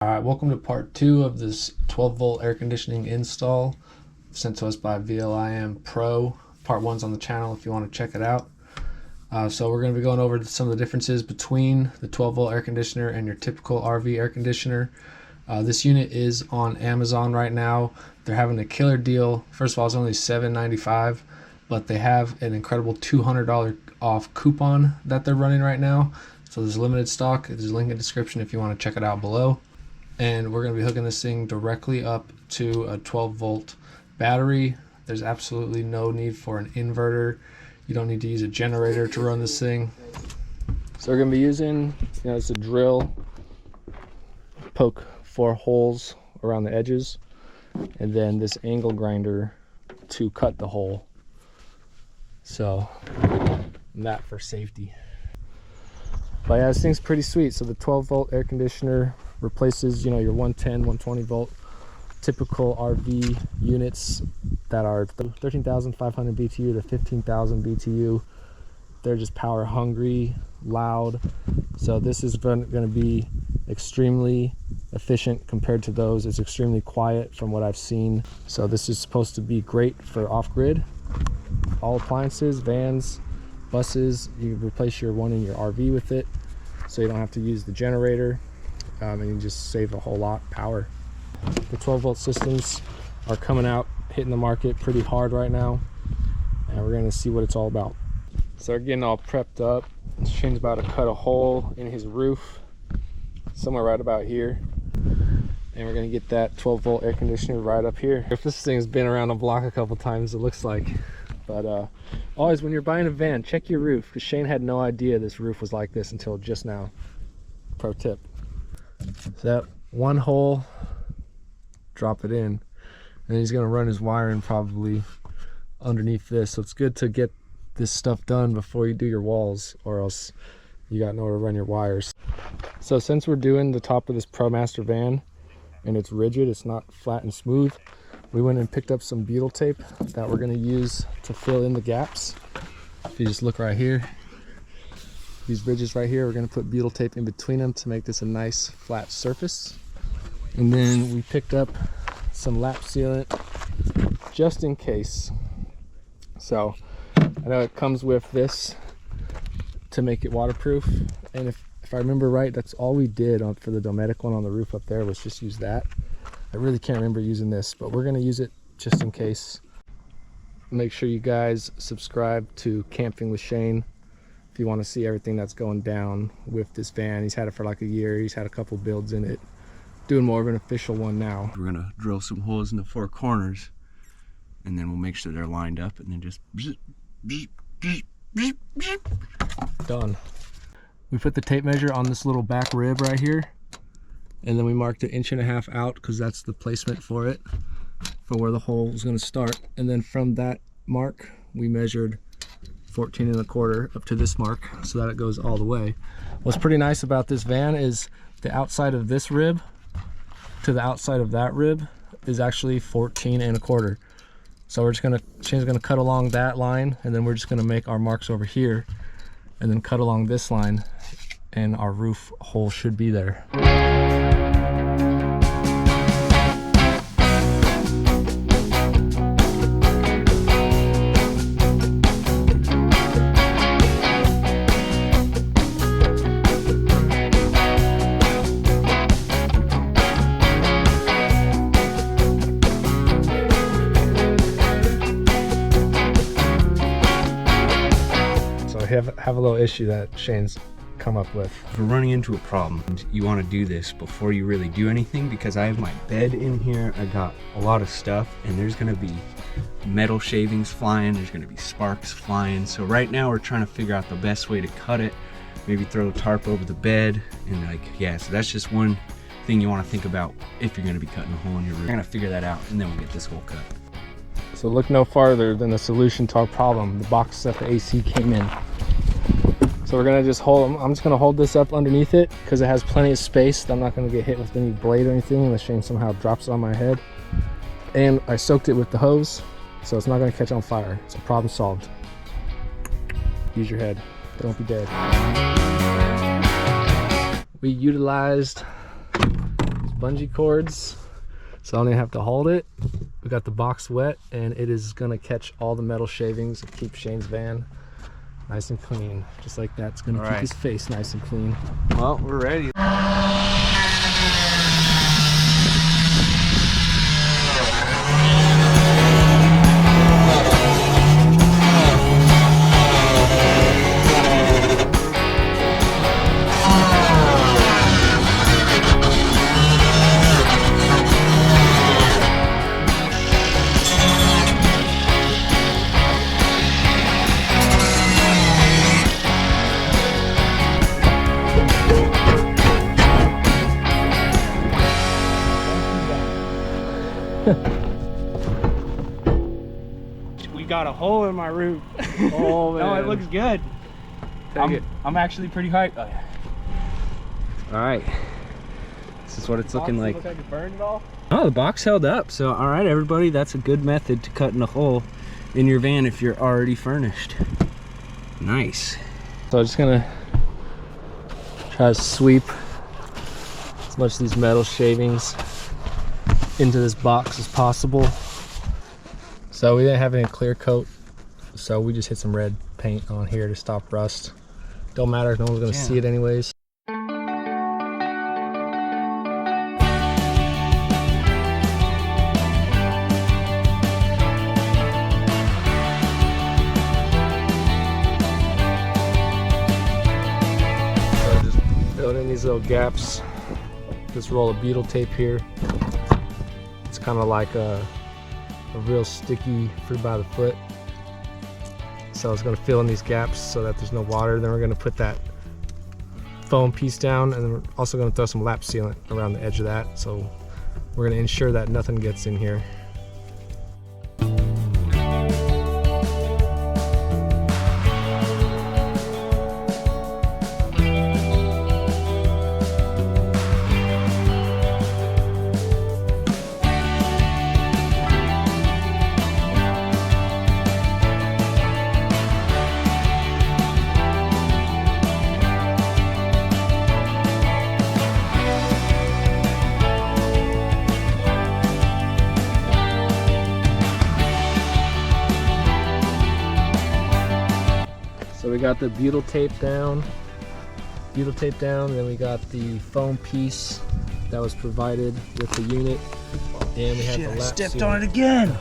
Alright, welcome to part 2 of this 12 volt air conditioning install sent to us by VLIM Pro. Part 1's on the channel if you want to check it out. So we're going to be going over some of the differences between the 12 volt air conditioner and your typical RV air conditioner. This unit is on Amazon right now. They're having a killer deal. First of all, it's only $7.95, but they have an incredible $200 off coupon that they're running right now. So there's limited stock. There's a link in the description if you want to check it out below. And we're going to be hooking this thing directly up to a 12 volt battery. There's absolutely no need for an inverter. You don't need to use a generator to run this thing. So we're going to be using, it's a drill, poke 4 holes around the edges, and then this angle grinder to cut the hole. So that for safety. But yeah, this thing's pretty sweet. So the 12 volt air conditioner replaces, your 110, 120 volt typical RV units that are 13,500 BTU to 15,000 BTU. They're just power hungry, loud. So this is going to be extremely efficient compared to those. It's extremely quiet from what I've seen. So this is supposed to be great for off-grid. All appliances, vans, buses, you replace your one in your RV with it, so you don't have to use the generator. And you just save a whole lot of power. The 12 volt systems are coming out, hitting the market pretty hard right now, and we're going to see what it's all about. So we're getting all prepped up. Shane's about to cut a hole in his roof somewhere right about here, and we're going to get that 12 volt air conditioner right up here. If this thing's been around the block a couple times, it looks like. But always when you're buying a van, check your roof, because Shane had no idea this roof was like this until just now. Pro tip. So that one hole, drop it in, and he's going to run his wiring probably underneath this. So it's good to get this stuff done before you do your walls, or else you got nowhere to run your wires. So since we're doing the top of this ProMaster van and it's rigid, it's not flat and smooth, we went and picked up some butyl tape that we're going to use to fill in the gaps. If you just look right here, these ridges right here, we're going to put butyl tape in between them to make this a nice flat surface. And then we picked up some lap sealant just in case. So I know it comes with this to make it waterproof, and if I remember right, that's all we did for the Dometic one on the roof up there, was just use that. I really can't remember using this, but we're going to use it just in case. Make sure you guys subscribe to Camping with Shane if you want to see everything that's going down with this van. He's had it for like a year. He's had a couple builds in it. Doing more of an official one now. We're gonna drill some holes in the 4 corners, and then we'll make sure they're lined up, and then just done. We put the tape measure on this little back rib right here, and then we marked 1.5 inches out because that's the placement for it, for where the hole is going to start. And then from that mark we measured 14.25 up to this mark, so that it goes all the way. What's pretty nice about this van is the outside of this rib to the outside of that rib is actually 14.25. So we're just gonna, Shane's gonna cut along that line, and then we're just gonna make our marks over here and then cut along this line, and our roof hole should be there. Have a little issue that Shane's come up with. If we're running into a problem, you want to do this before you really do anything, because I have my bed in here, I got a lot of stuff, and there's going to be metal shavings flying, there's going to be sparks flying. So right now we're trying to figure out the best way to cut it. Maybe throw a tarp over the bed, and so that's just one thing you want to think about if you're going to be cutting a hole in your roof. We're going to figure that out, and then we'll get this hole cut. So look no farther than the solution to our problem, the box that the AC came in. So we're gonna just I'm just gonna hold this up underneath it because it has plenty of space. I'm not gonna get hit with any blade or anything unless Shane somehow drops it on my head. And I soaked it with the hose, so it's not gonna catch on fire. So problem solved. Use your head, don't be dead. we utilized bungee cords, so I don't even have to hold it. We got the box wet, and it is gonna catch all the metal shavings and keep Shane's van nice and clean. Just like that, it's gonna keep his face nice and clean. Well, we're ready. We got a hole in my roof. Oh man. No, it looks good. I'm actually pretty hyped. Oh, yeah. All right. This is what it's looking like. Look like it burned it all? Oh, the box held up. So, all right, everybody, that's a good method to cutting a hole in your van if you're already furnished. Nice. So I'm just gonna try to sweep as much of these metal shavings into this box as possible. So we didn't have any clear coat, so we just hit some red paint on here to stop rust. Don't matter, no one's gonna see it anyways. So just fill in these little gaps. This roll of beetle tape here. It's kind of like a real sticky fruit by the foot. So it's going to fill in these gaps so that there's no water. Then we're going to put that foam piece down, and then we're also going to throw some lap sealant around the edge of that. So we're going to ensure that nothing gets in here. So we got the butyl tape down, and then we got the foam piece that was provided with the unit, and we have the lap stepped seal. on it again.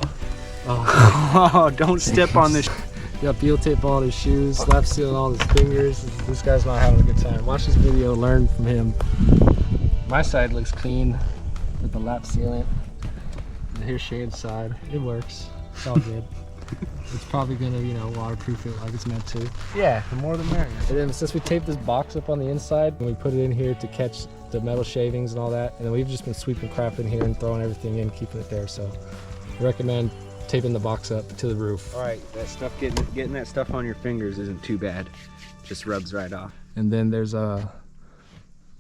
Oh, don't step on this. We got butyl tape on his shoes, lap seal on all his fingers. This guy's not having a good time. Watch this video, learn from him. My side looks clean with the lap sealant. And here's Shane's side. It works. It's all good. It's probably gonna, you know, waterproof it like it's meant to. Yeah, the more the merrier. And then since we taped this box up on the inside, and we put it in here to catch the metal shavings and all that, and then we've just been sweeping crap in here and throwing everything in, keeping it there. So I recommend taping the box up to the roof. All right, that stuff getting that stuff on your fingers isn't too bad. Just rubs right off. And then there's a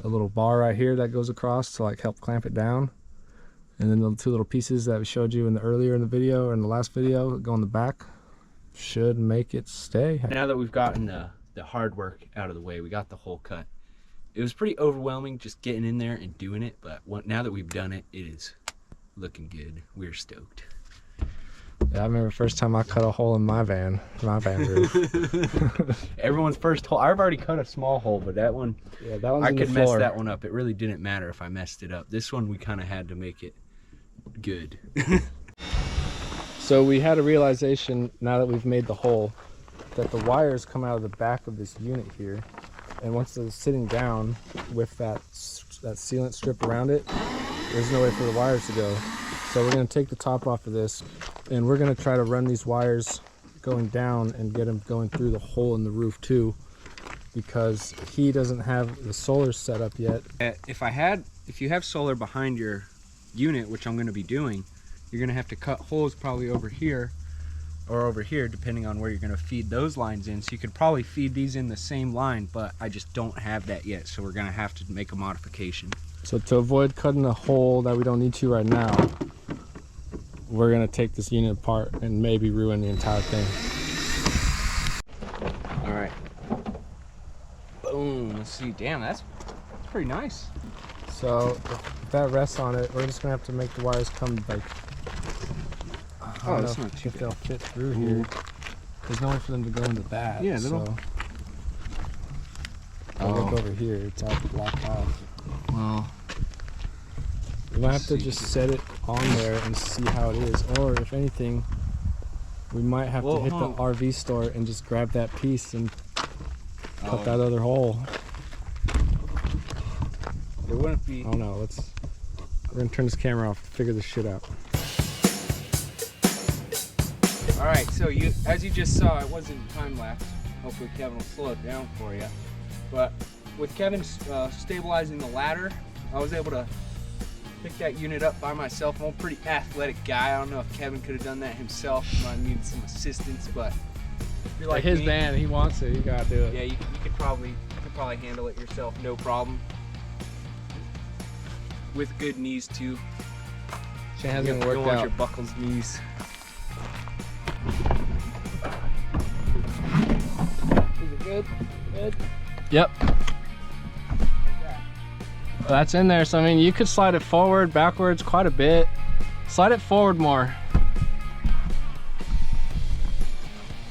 little bar right here that goes across to like help clamp it down. And then the two little pieces that we showed you earlier in the video, or in the last video, go on the back, should make it stay. Now that we've gotten the hard work out of the way, we got the hole cut. It was pretty overwhelming just getting in there and doing it, but now that we've done it, it is looking good. We're stoked. Yeah, I remember the first time I cut a hole in my van roof. Everyone's first hole. I've already cut a small hole, but that one, Yeah, that one's I in the could mess floor. that one up. It really didn't matter if I messed it up. This one, we kind of had to make it good. So we had a realization, now that we've made the hole, that the wires come out of the back of this unit here, and once they're sitting down with that sealant strip around it, there's no way for the wires to go. So we're going to take the top off of this, and we're going to try to run these wires going down and get them going through the hole in the roof too, because he doesn't have the solar set up yet. If you have solar behind your unit, which I'm going to be doing, you're going to have to cut holes probably over here or over here, depending on where you're going to feed those lines in. So you could probably feed these in the same line, but I just don't have that yet, so we're going to have to make a modification. So to avoid cutting a hole that we don't need to right now, we're going to take this unit apart and maybe ruin the entire thing. All right. Boom. Let's see. Damn, that's pretty nice. So if that rests on it, we're just gonna have to make the wires come like. Oh, that's not too if bad. they'll fit through here. There's no way for them to go into that. Yeah, so. little. Look over here, it's all blocked off. Well, We might have to just set it on there and see how it is. Or if anything, we might have to hit the RV store and just grab that piece and cut that other hole. There wouldn't be. Oh no, we're gonna turn this camera off, figure this shit out. All right, so as you just saw, it wasn't time lapse. Hopefully Kevin will slow it down for you. But with Kevin stabilizing the ladder, I was able to pick that unit up by myself. I'm a pretty athletic guy. I don't know if Kevin could have done that himself. I needed some assistance, but if you're like his me, van, he wants it. You gotta do it. yeah, you could probably handle it yourself, no problem. With good knees too. Shane hasn't You don't worked want out. your buckles knees. Is it good? Good. Yep. That's in there, so I mean you could slide it forward, backwards quite a bit. Slide it forward more.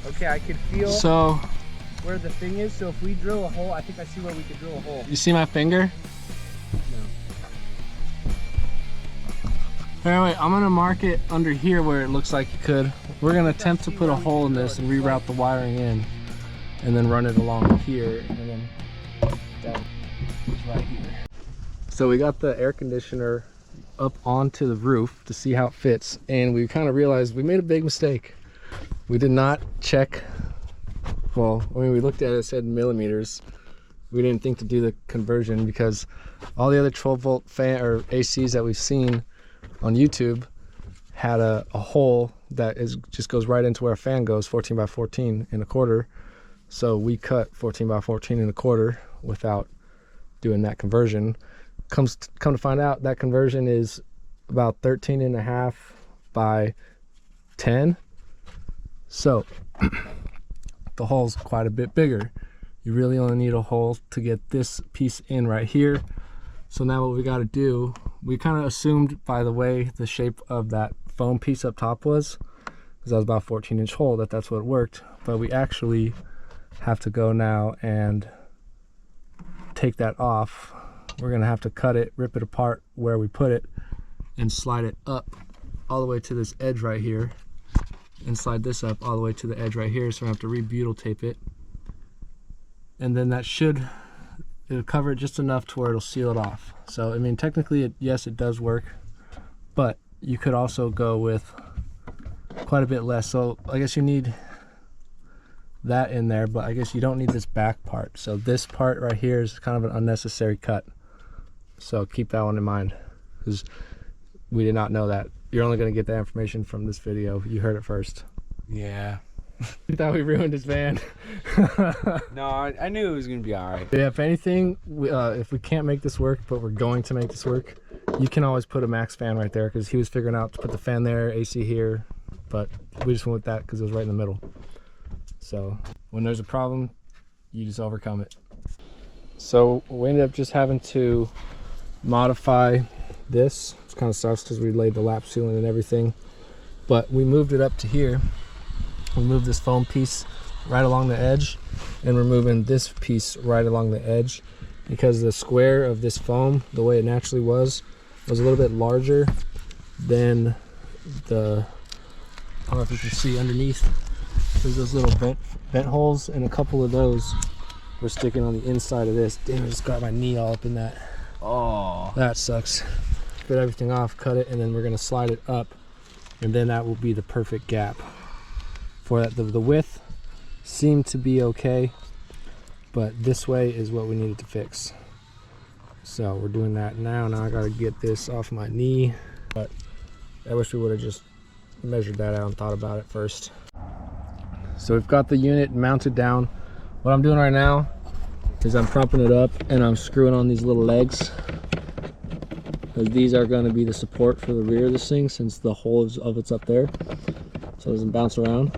Okay, I could feel So where the thing is, so if we drill a hole, I think I see where we could drill a hole. you see my finger? Anyway, I'm gonna mark it under here where it looks like you could. We're gonna attempt to put a hole in this and reroute the wiring in, and then run it along here, and then that is right here. So we got the air conditioner up onto the roof to see how it fits, and we kind of realized we made a big mistake. We did not check. Well, I mean, we looked at it, it said millimeters. We didn't think to do the conversion because all the other 12-volt fan or ACs that we've seen on YouTube had a hole that just goes right into where a fan goes, 14 by 14 and a quarter. So we cut 14 by 14 and a quarter without doing that conversion. Come to find out, that conversion is about 13 and a half by 10. So the hole's quite a bit bigger. You really only need a hole to get this piece in right here. So now what we got to do, we kind of assumed by the way the shape of that foam piece up top was, because that was about a 14-inch hole, that's what worked. But we actually have to go now and take that off. We're gonna have to cut it, rip it apart where we put it, and slide it up all the way to this edge right here, and slide this up all the way to the edge right here. So we have to re-butyl tape it, and then that it'll cover it just enough to where it'll seal it off. So I mean, technically, yes, it does work, but you could also go with quite a bit less. So I guess you need that in there, but I guess you don't need this back part. So this part right here is kind of an unnecessary cut. So keep that one in mind, because we did not know that. You're only going to get that information from this video. You heard it first. Yeah. You thought we ruined his van. No, I knew it was gonna be all right. Yeah, if anything, if we can't make this work, but we're going to make this work, you can always put a max fan right there, because he was figuring out to put the fan there, AC here, but we just went with that because it was right in the middle. So when there's a problem, you just overcome it. So we ended up just having to modify this. It kind of sucks because we laid the lap sealant and everything, but we moved it up to here. We moved this foam piece right along the edge, and we're moving this piece right along the edge, because the square of this foam, the way it naturally was a little bit larger than the, I don't know if you can see underneath, there's those little vent holes, and a couple of those were sticking on the inside of this. Damn, I just got my knee all up in that. Oh, That sucks. Get everything off, cut it, and then we're gonna slide it up, and then that will be the perfect gap for that. The width seemed to be okay, but this way is what we needed to fix. So we're doing that now. Now I gotta get this off my knee, but I wish we would have just measured that out and thought about it first. So we've got the unit mounted down. What I'm doing right now is I'm propping it up and I'm screwing on these little legs, because these are going to be the support for the rear of this thing, since the hole of it's up there, so it doesn't bounce around.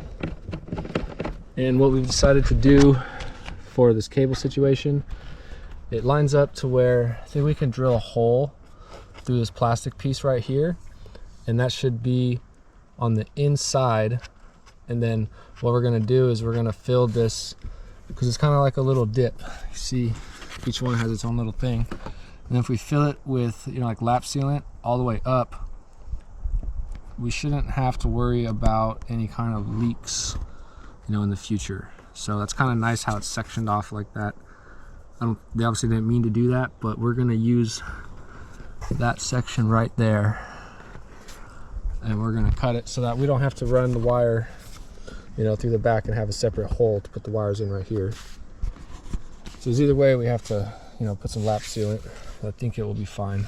And what we've decided to do for this cable situation, it lines up to where I think we can drill a hole through this plastic piece right here, and that should be on the inside. And then what we're gonna do is we're gonna fill this, because it's kind of like a little dip. You see, each one has its own little thing. And if we fill it with, you know, like lap sealant all the way up, we shouldn't have to worry about any kind of leaks, you know, in the future. So that's kind of nice how it's sectioned off like that. They obviously didn't mean to do that, but we're gonna use that section right there, and we're gonna cut it so that we don't have to run the wire, you know, through the back and have a separate hole to put the wires in right here. So either way, we have to, you know, put some lap sealant. I think it will be fine.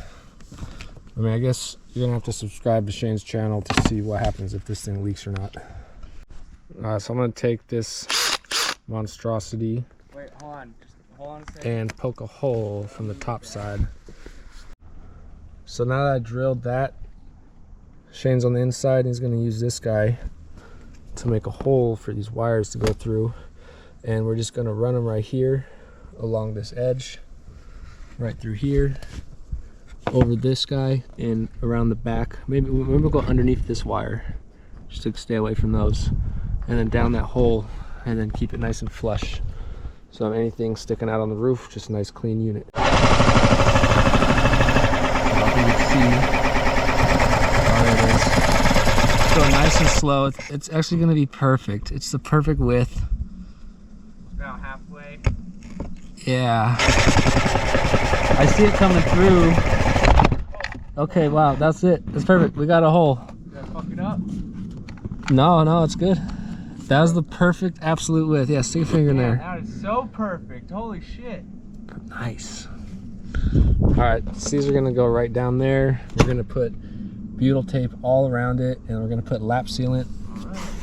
I mean, I guess you're gonna have to subscribe to Shane's channel to see what happens if this thing leaks or not. So I'm gonna take this monstrosity. Wait, hold on a second. And poke a hole from the top side. So now that I drilled that, Shane's on the inside, and he's gonna use this guy to make a hole for these wires to go through. And we're just gonna run them right here along this edge, right through here, over this guy, and around the back. Maybe we'll go underneath this wire, just to stay away from those, and then down that hole, and then keep it nice and flush. So anything sticking out on the roof, just a nice clean unit. You can see, there it is. Go nice and slow. It's actually going to be perfect. It's the perfect width. About halfway. Yeah. I see it coming through. Okay, wow, that's it. That's perfect. We got a hole. Did I fuck it up? No, it's good. That was the perfect absolute width. Yeah, stick a finger in there. That is so perfect. Holy shit. Nice. All right, so these are gonna go right down there. We're gonna put butyl tape all around it, and we're gonna put lap sealant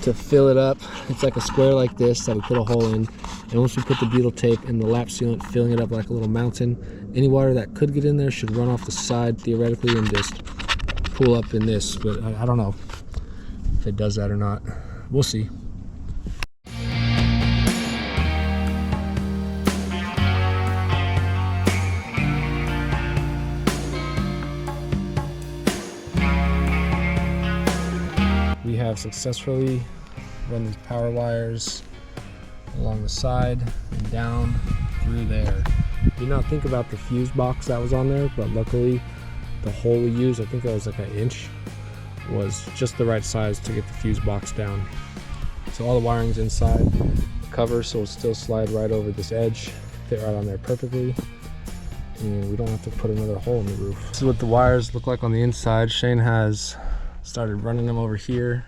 to fill it up. It's like a square like this that we put a hole in. And once we put the butyl tape and the lap sealant, filling it up like a little mountain, any water that could get in there should run off the side theoretically and just pool up in this. But I don't know if it does that or not. We'll see. We have successfully run these power wires along the side and down through there. Did not think about the fuse box that was on there, but luckily the hole we used, I think it was like 1 inch, was just the right size to get the fuse box down. So all the wiring's inside the cover, so it'll still slide right over this edge, fit right on there perfectly, and we don't have to put another hole in the roof. This is what the wires look like on the inside. Shane has started running them over here,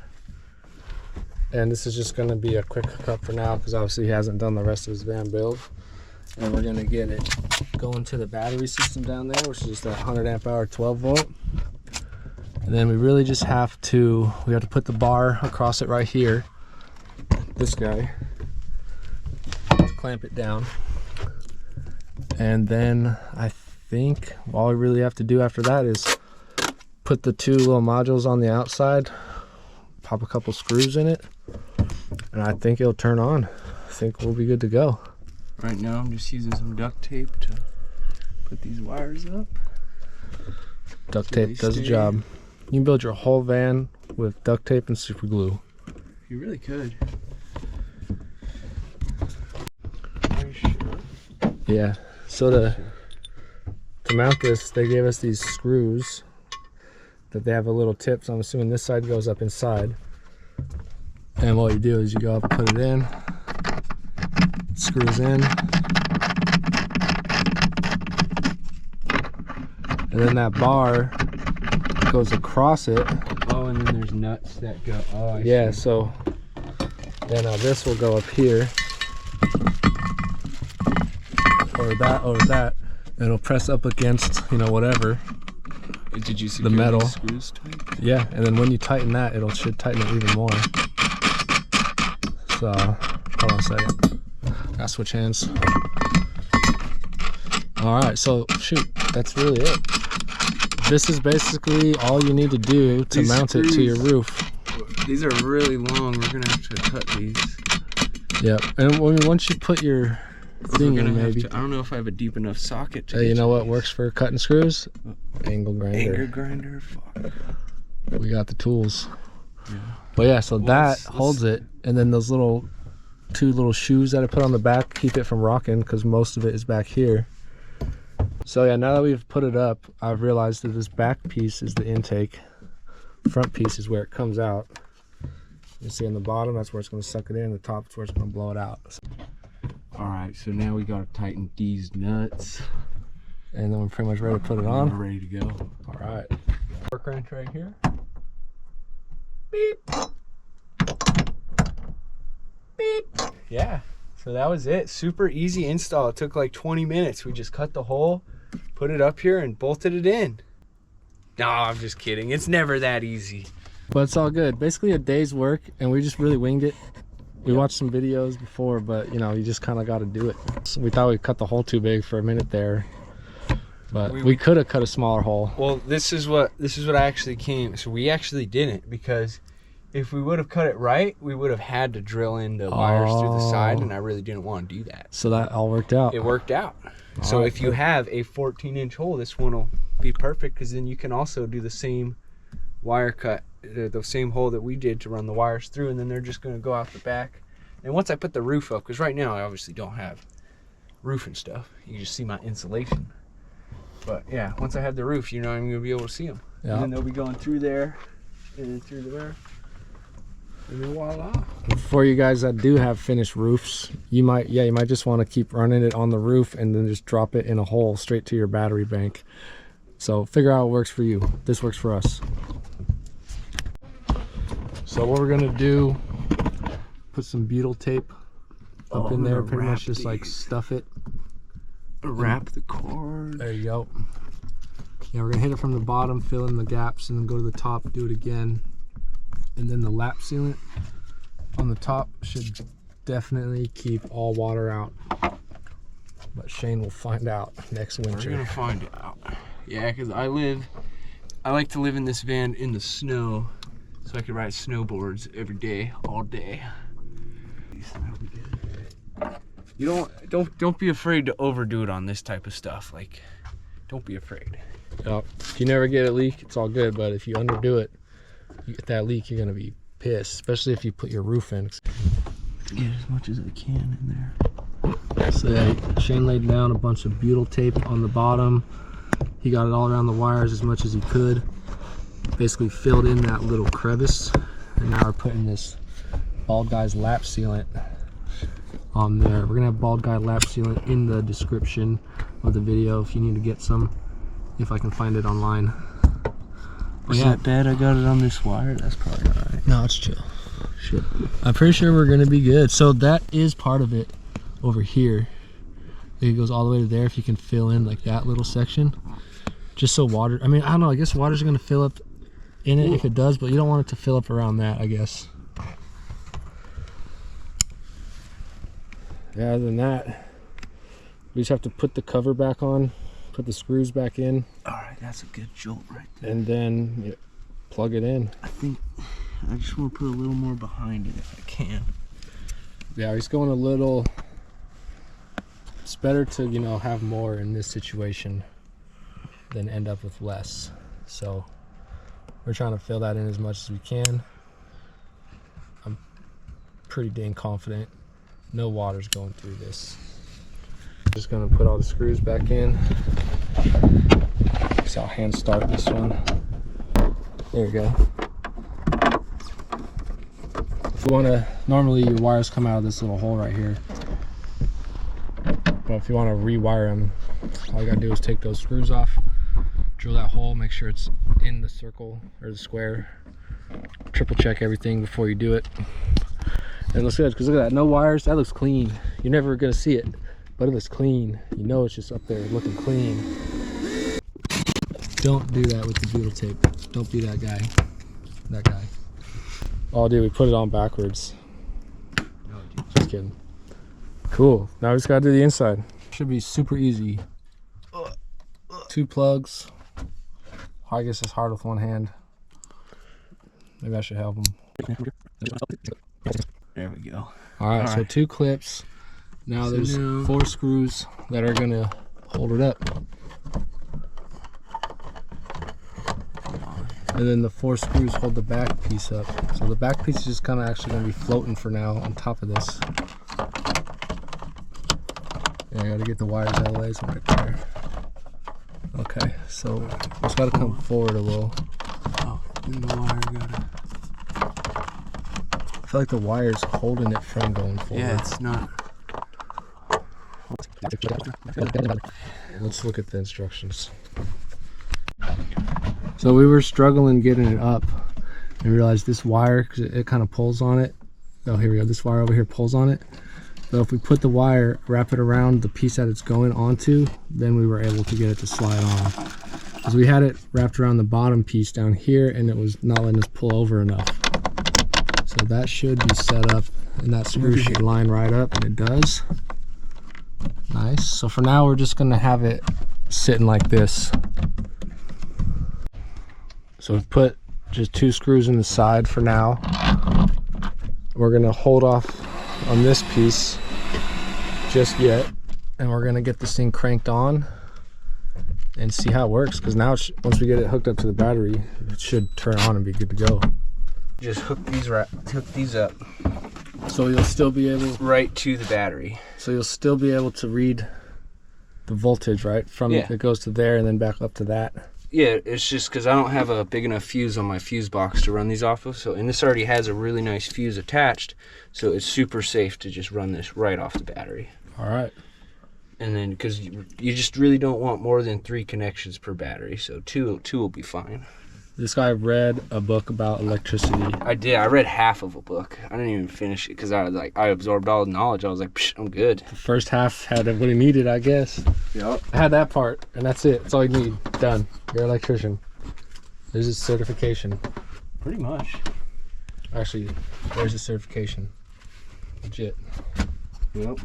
and this is just going to be a quick hookup for now because obviously he hasn't done the rest of his van build. And we're going to get it going to the battery system down there, which is just that 100 amp hour 12 volt. And then we really just have to put the bar across it right here, this guy, clamp it down. And then I think all we really have to do after that is put the 2 little modules on the outside, pop a couple screws in it, and I think it'll turn on. I think we'll be good to go. Right now I'm just using some duct tape to put these wires up. Duct tape does the job. You can build your whole van with duct tape and super glue. You really could. Are you sure? Yeah, so to mount this, they gave us these screws that they have a little tip, so I'm assuming this side goes up inside. And what you do is you go up, put it in, it screws in, and then that bar goes across it. Oh, and then there's nuts that go. Oh, I Yeah, see. so then this will go up here, over that, and it'll press up against, you know, whatever. Did you secure the metal. these screws tight? Yeah, and then when you tighten that, should tighten it even more. So, hold on a second. Gotta switch hands. Alright, so shoot, that's really it. This is basically all you need to do to mount it to your roof. These are really long. We're gonna have to cut these. Yep, and once you put your thingy maybe. I don't know if I have a deep enough socket to Hey, you know what these. works for cutting screws? Angle grinder. Angle grinder, fuck. We got the tools. Yeah. Well, yeah, so Well, that let's- holds it, and then those two little shoes that I put on the back keep it from rocking because most of it is back here. So yeah, now that we've put it up, I've realized that this back piece is the intake. Front piece is where it comes out. You see on the bottom, that's where it's going to suck it in. The top is where it's going to blow it out. All right, so now we got to tighten these nuts. And then we're pretty much ready to put it We're on. ready to go. All right. Work wrench right here. Beep. Beep. Yeah, so that was it. Super easy install. It took like 20 minutes. We just cut the hole, put it up here, and bolted it in. No, I'm just kidding. It's never that easy. But it's all good. Basically a day's work, and we just really winged it. We watched some videos before, but you know, you just kind of got to do it. So we thought we cut the hole too big for a minute there, but we could have cut a smaller hole. Well, this is what I actually came. So we actually didn't, because if we would have cut it right, we would have had to drill in the wires through the side, and I really didn't want to do that. So that all worked out. It worked out. So right, if you have a 14-inch hole, this one will be perfect, because then you can also do the same wire cut, the same hole that we did to run the wires through, and then they're just going to go out the back. And once I put the roof up, because right now I obviously don't have roof and stuff, you just see my insulation. But yeah, once I have the roof, you know, I'm going to be able to see them. Yeah. And then they'll be going through there and through there. And then voila. For you guys that do have finished roofs, you might just want to keep running it on the roof and then just drop it in a hole straight to your battery bank. So figure out what works for you. This works for us. So what we're gonna do, put some butyl tape up in there, pretty much just like stuff it. Wrap the cord. There you go. Yeah, we're gonna hit it from the bottom, fill in the gaps, and then go to the top, do it again. And then the lap sealant on the top should definitely keep all water out. But Shane will find out next winter. We're gonna find out. Yeah, because I like to live in this van in the snow, so I could ride snowboards every day, all day. You don't be afraid to overdo it on this type of stuff. Like, don't be afraid. Yep. If you never get a leak, it's all good. But if you underdo it, you get that leak, you're gonna be pissed. Especially if you put your roof in. Get as much as I can in there. So yeah, Shane laid down a bunch of butyl tape on the bottom. He got it all around the wires as much as he could. Basically filled in that little crevice. And now we're putting this Bald Guy's lap sealant on there. We're gonna have Bald Guy lap sealant in the description of the video if you need to get some, if I can find it online. But Is yeah, that bad? I got it on this wire. That's probably all right. no, it's chill. Shit. I'm pretty sure we're gonna be good. So that is part of it over here. It goes all the way to there. If you can fill in like that little section, just so water, I mean, I don't know, I guess water's gonna fill up in it if it does, but you don't want it to fill up around that, I guess. Yeah, other than that, we just have to put the cover back on, put the screws back in, All right, that's a good jolt right there. and then plug it in. I think I just want to put a little more behind it if I can. Yeah, he's going a little. It's better to, you know, have more in this situation than end up with less. So we're trying to fill that in as much as we can. I'm pretty dang confident no water's going through this. Just gonna put all the screws back in. So I'll hand start this one. There we go. If you wanna, normally your wires come out of this little hole right here. But if you wanna rewire them, all you gotta do is take those screws off, drill that hole, make sure it's in the circle or the square. Triple check everything before you do it. And it looks good, because look at that, no wires, that looks clean. You're never gonna see it, but it looks clean. You know it's just up there looking clean. Don't do that with the butyl tape. Don't be that guy. That guy. Oh dude, we put it on backwards. Just kidding. Cool, now we just gotta do the inside. Should be super easy. 2 plugs. I guess it's hard with one hand. Maybe I should help him. There we go. All right, so 2 clips. Now So there's now- 4 screws that are gonna hold it up. And then the 4 screws hold the back piece up. So the back piece is just kind of actually going to be floating for now on top of this. Yeah, I got to get the wires out of the way. It's right there. Okay, so it's got to come forward a little. Oh, and the wire gotta. I feel like the wire's holding it from going forward. Yeah, it's not. Let's look at the instructions. So we were struggling getting it up and realized this wire, because it kind of pulls on it. Oh, here we go. This wire over here pulls on it. So if we put the wire, wrap it around the piece that it's going onto, then we were able to get it to slide on. Because we had it wrapped around the bottom piece down here and it was not letting us pull over enough. So that should be set up and that screw should line right up, and it does. Nice. So for now we're just going to have it sitting like this. So we've put just 2 screws in the side for now. We're gonna hold off on this piece just yet, and we're gonna get this thing cranked on and see how it works. Because now, once we get it hooked up to the battery, it should turn on and be good to go. Just hook these up So you'll still be able. right to the battery. So you'll still be able to read the voltage, right? From Yeah. it goes to there and then back up to that. Yeah, it's just because I don't have a big enough fuse on my fuse box to run these off of. So, and this already has a really nice fuse attached, so it's super safe to just run this right off the battery. All right. And then, because you just really don't want more than 3 connections per battery, so two will be fine. This guy read a book about electricity. I did. I read half of a book. I didn't even finish it because I absorbed all the knowledge. I was like, Psh, I'm good. The first half had what he needed, I guess. Yep. I had that part, and that's it. That's all you need. Done. You're an electrician. There's his certification. Pretty much. Actually, there's his certification. Legit. Yep.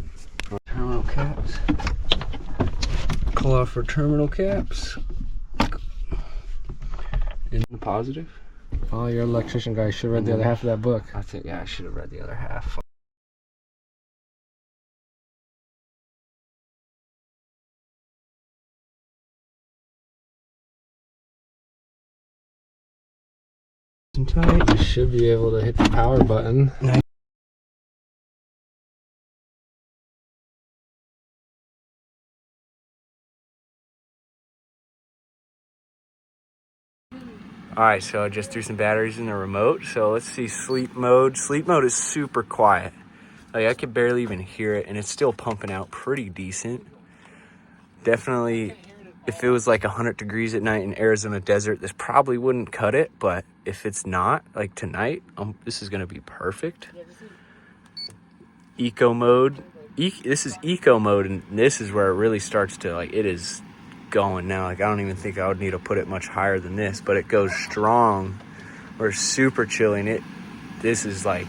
Terminal caps. Call off for terminal caps. In the positive. Oh, you're an electrician guy. You should have read the other half of that book. I think, yeah, I should have read the other half. Tight. You should be able to hit the power button. Alright, so I just threw some batteries in the remote. So let's see sleep mode. Sleep mode is super quiet. Like I could barely even hear it, and it's still pumping out pretty decent. Definitely, if it was like 100 degrees at night in Arizona desert, this probably wouldn't cut it. But if it's not, like tonight, this is gonna be perfect. Eco mode. This is eco mode, and this is where it really starts to, like, it is going now. Like I don't even think I would need to put it much higher than this, but it goes strong. We're super chilling. This is like,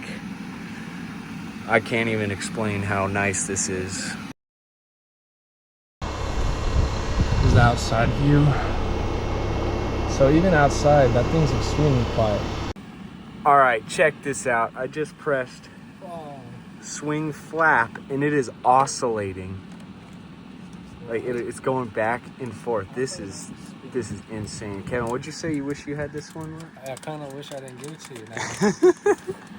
I can't even explain how nice this is. This is the outside view. So even outside, that thing's extremely quiet. All right, check this out. I just pressed swing flap, and it is oscillating. Like it's going back and forth. This is insane. Kevin, what'd you say you wish you had this one? I kind of wish I didn't give it to you now.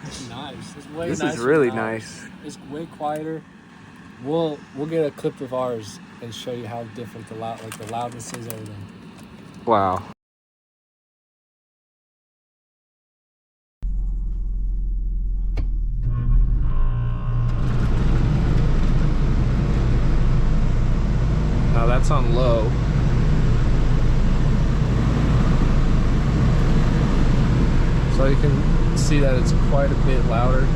It's nice. It's way This nicer is really than ours. nice. It's way quieter. We'll get a clip of ours and show you how different the loudness is, everything. Wow. Now that's on low. So you can see that it's quite a bit louder.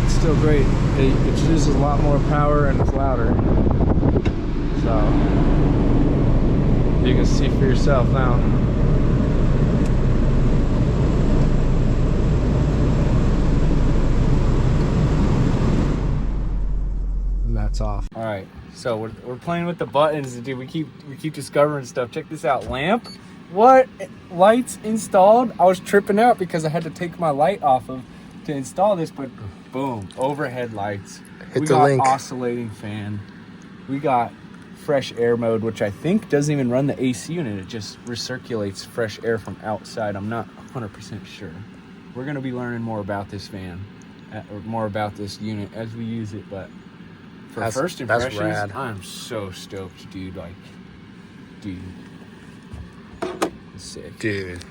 It's still great. It uses a lot more power and it's louder. So you can see for yourself now. And that's off. All right, so we're playing with the buttons, dude. We keep discovering stuff. Check this out, lamp. What? Lights installed? I was tripping out because I had to take my light off of to install this, but Boom. Overhead lights. Hit We the got link. oscillating fan. We got fresh air mode, which I think doesn't even run the AC unit. It just recirculates fresh air from outside. I'm not 100% sure. We're going to be learning more about this van, or more about this unit as we use it. But for first impressions, rad. I'm so stoked, dude. Like, dude. Sick. Dude.